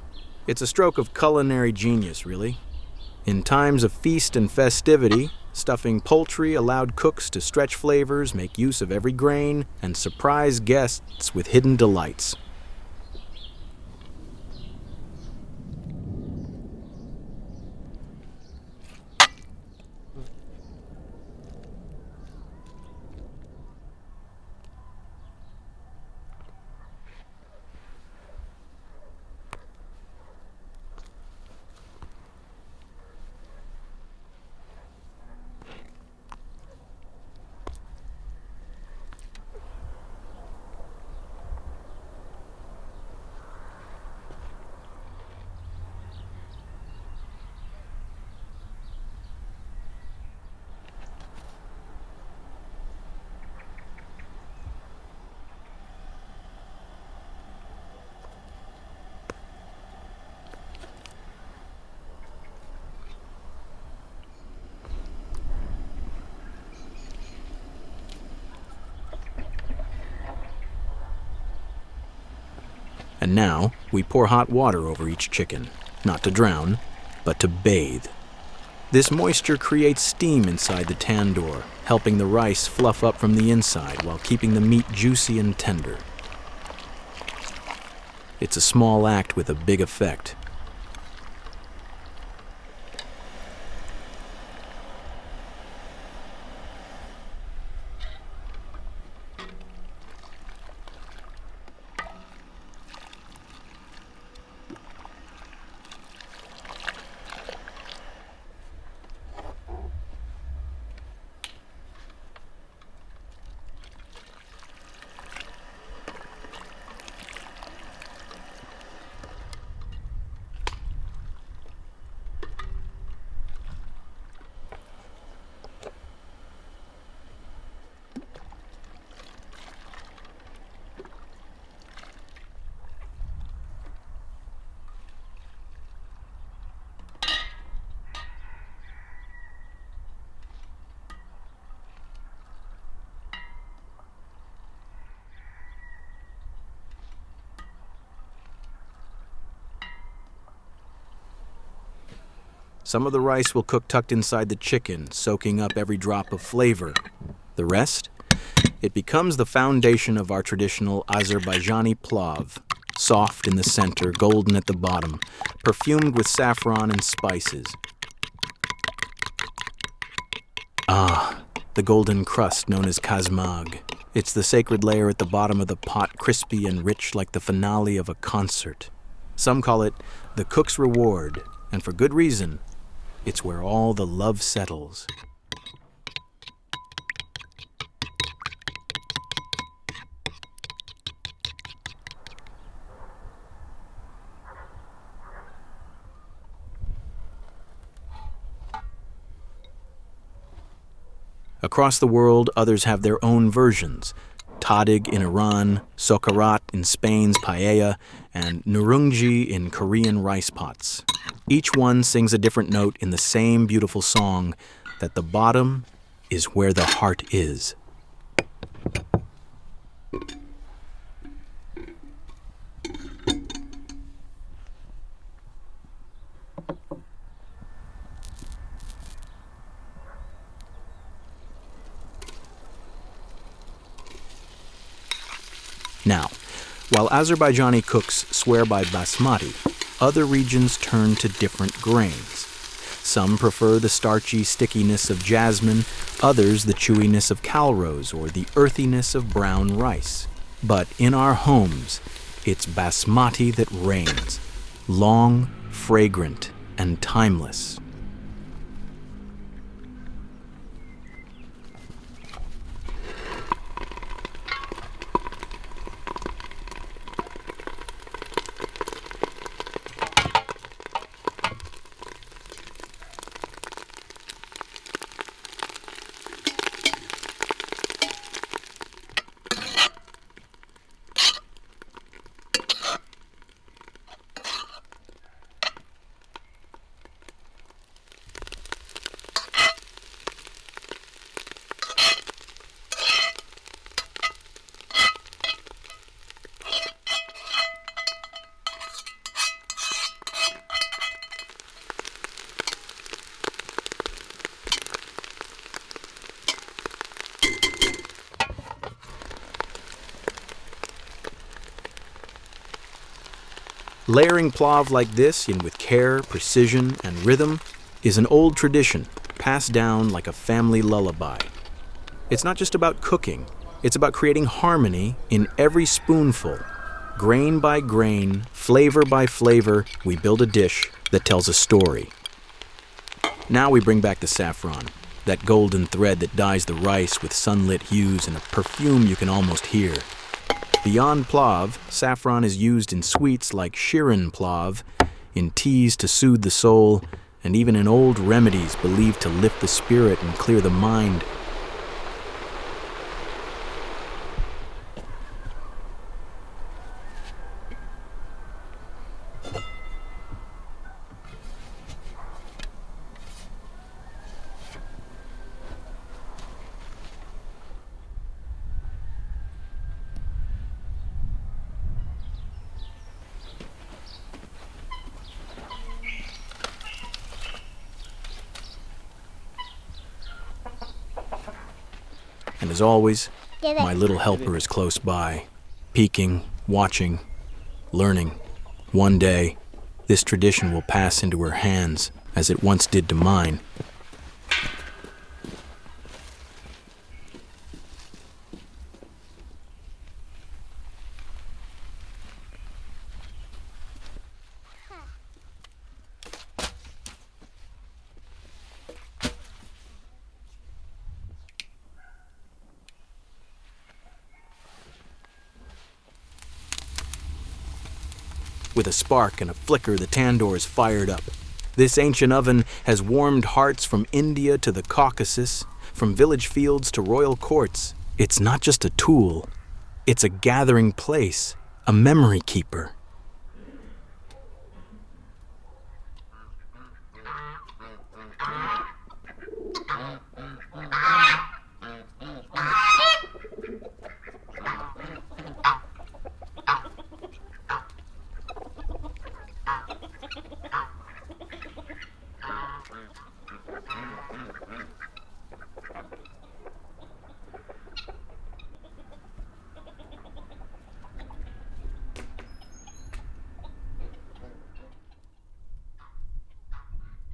It's a stroke of culinary genius, really. In times of feast and festivity, stuffing poultry allowed cooks to stretch flavors, make use of every grain, and surprise guests with hidden delights. And now, we pour hot water over each chicken, not to drown, but to bathe. This moisture creates steam inside the tandoor, helping the rice fluff up from the inside while keeping the meat juicy and tender. It's a small act with a big effect. Some of the rice will cook tucked inside the chicken, soaking up every drop of flavor. The rest? It becomes the foundation of our traditional Azerbaijani plav, soft in the center, golden at the bottom, perfumed with saffron and spices. Ah, the golden crust known as kazmag. It's the sacred layer at the bottom of the pot, crispy and rich like the finale of a concert. Some call it the cook's reward, and for good reason. It's where all the love settles. Across the world, others have their own versions. Tadig in Iran, sokarat in Spain's paella, and nurungji in Korean rice pots. Each one sings a different note in the same beautiful song that the bottom is where the heart is. Now, while Azerbaijani cooks swear by basmati, other regions turn to different grains. Some prefer the starchy stickiness of jasmine, others the chewiness of calrose or the earthiness of brown rice. But in our homes, it's basmati that reigns, long, fragrant, and timeless. Layering plav like this in with care, precision, and rhythm is an old tradition passed down like a family lullaby. It's not just about cooking, it's about creating harmony in every spoonful. Grain by grain, flavor by flavor, we build a dish that tells a story. Now we bring back the saffron, that golden thread that dyes the rice with sunlit hues and a perfume you can almost hear. Beyond plav, saffron is used in sweets like shirin plav, in teas to soothe the soul, and even in old remedies believed to lift the spirit and clear the mind. And as always, my little helper is close by, peeking, watching, learning. One day, this tradition will pass into her hands, as it once did to mine. With a spark and a flicker, the tandoor is fired up. This ancient oven has warmed hearts from India to the Caucasus, from village fields to royal courts. It's not just a tool, it's a gathering place, a memory keeper.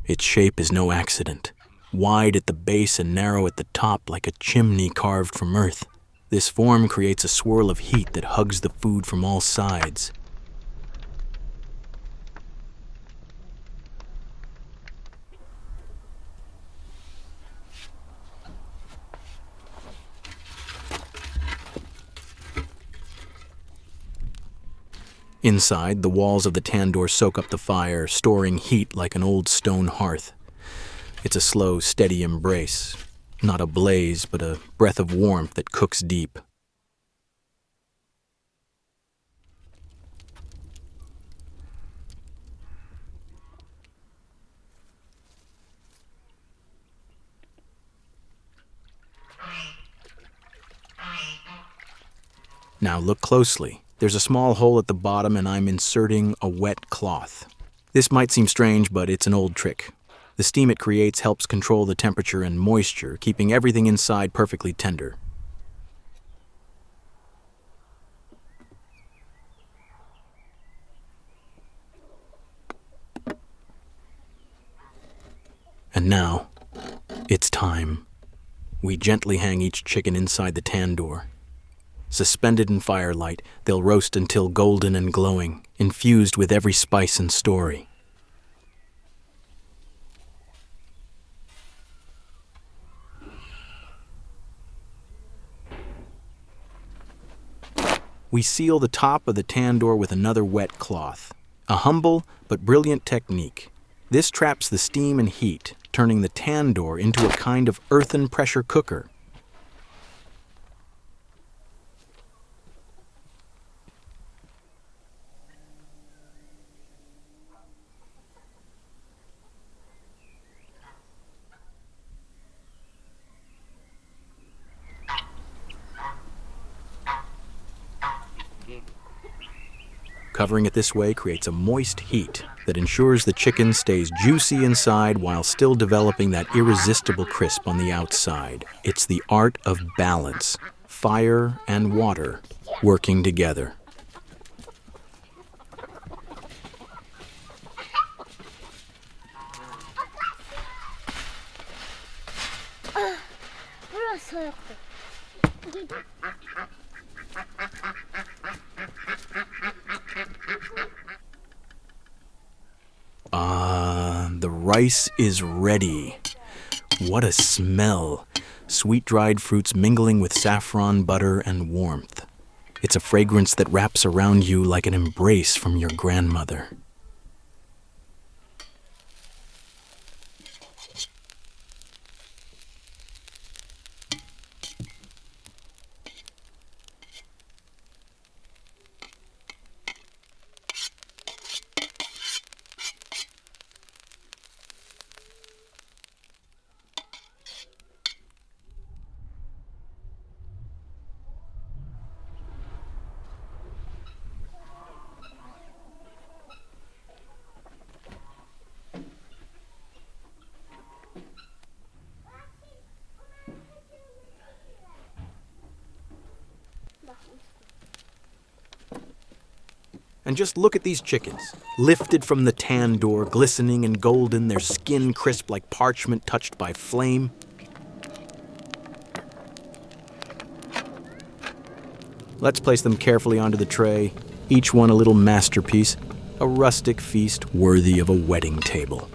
Its shape is no accident. Wide at the base and narrow at the top like a chimney carved from earth. This form creates a swirl of heat that hugs the food from all sides. Inside, the walls of the tandoor soak up the fire, storing heat like an old stone hearth. It's a slow, steady embrace. Not a blaze, but a breath of warmth that cooks deep. Now look closely. There's a small hole at the bottom and I'm inserting a wet cloth. This might seem strange, but it's an old trick. The steam it creates helps control the temperature and moisture, keeping everything inside perfectly tender. And now, it's time. We gently hang each chicken inside the tandoor. Suspended in firelight, they'll roast until golden and glowing, infused with every spice and story. We seal the top of the tandoor with another wet cloth. A humble but brilliant technique. This traps the steam and heat, turning the tandoor into a kind of earthen pressure cooker. Covering it this way creates a moist heat that ensures the chicken stays juicy inside while still developing that irresistible crisp on the outside. It's the art of balance, fire and water working together. The rice is ready. What a smell! Sweet dried fruits mingling with saffron, butter, and warmth. It's a fragrance that wraps around you like an embrace from your grandmother. And just look at these chickens, lifted from the tandoor, glistening and golden, their skin crisp like parchment touched by flame. Let's place them carefully onto the tray, each one a little masterpiece, a rustic feast worthy of a wedding table.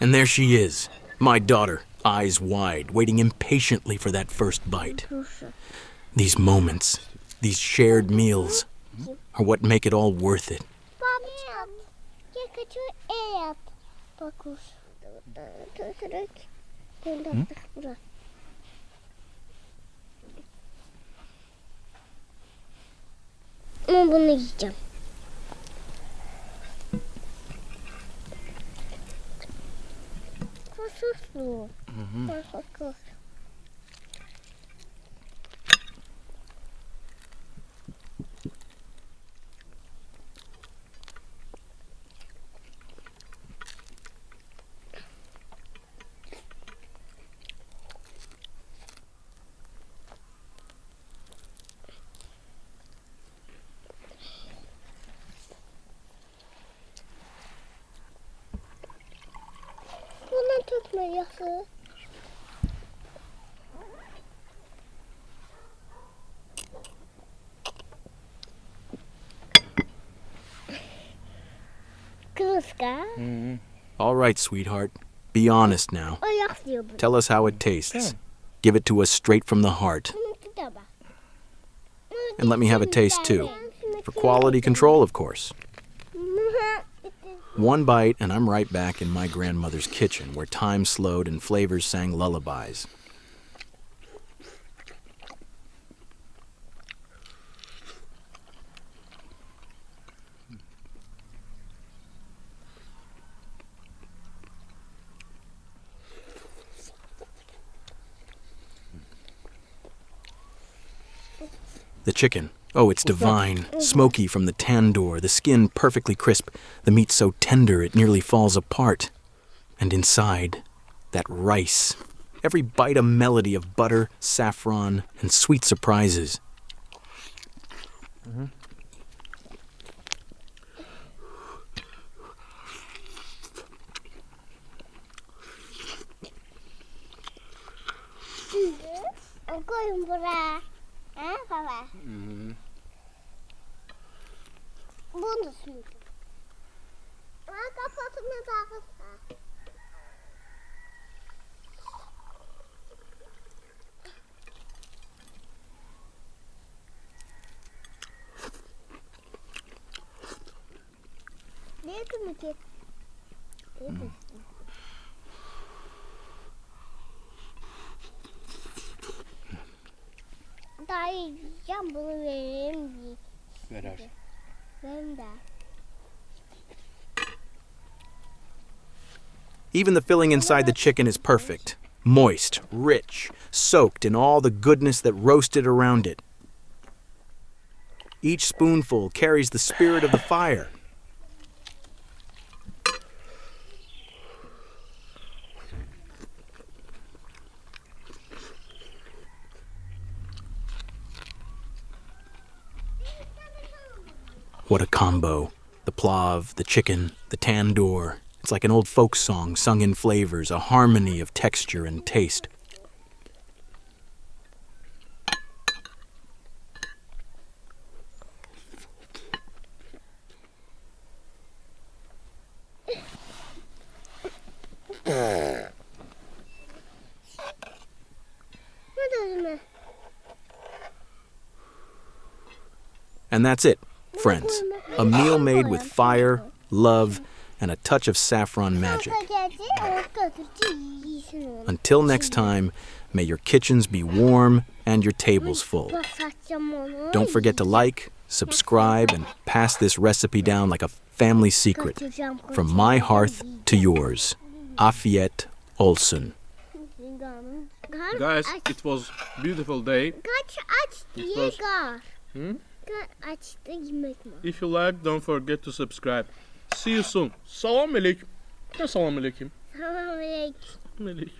And there she is, my daughter, eyes wide, waiting impatiently for that first bite. These moments, these shared meals, are what make it all worth it. Я хочу это покушать. Мы bunu yiyeceğim. Suslu. Bunu tutmayasın. Oscar. All right, sweetheart. Be honest now. Ayak diyor bu. Tell us how it tastes. Give it to us straight from the heart. Bununki de bak. And let me have a taste too. For quality control, of course. One bite, and I'm right back in my grandmother's kitchen where time slowed and flavors sang lullabies. The chicken. Oh, it's divine. Smoky from the tandoor, the skin perfectly crisp, the meat so tender it nearly falls apart. And inside, that rice. Every bite a melody of butter, saffron, and sweet surprises. Koyun buraya. Ha baba? Bunu da sürdüm. Ama kapatma takılsa. Nerede mi ki? Nerede? Daha yiyeceğim, bunu vereyim. Verer. Verim de. Even the filling inside the chicken is perfect. Moist, rich, soaked in all the goodness that roasted around it. Each spoonful carries the spirit of the fire. What a combo. The plav, the chicken, the tandoor. It's like an old folk song sung in flavors, a harmony of texture and taste. And that's it, friends. A meal made with fire, love, and a touch of saffron magic. Until next time, may your kitchens be warm and your tables full. Don't forget to like, subscribe, and pass this recipe down like a family secret. From my hearth to yours. Afiyet olsun. Guys, it was beautiful day. Kaç aç yegar. Açtı yemek mi? If you like, don't forget to subscribe. See you soon. Salam alaikum. Ne salam alaikum? Selamünaleyküm. Alaikum.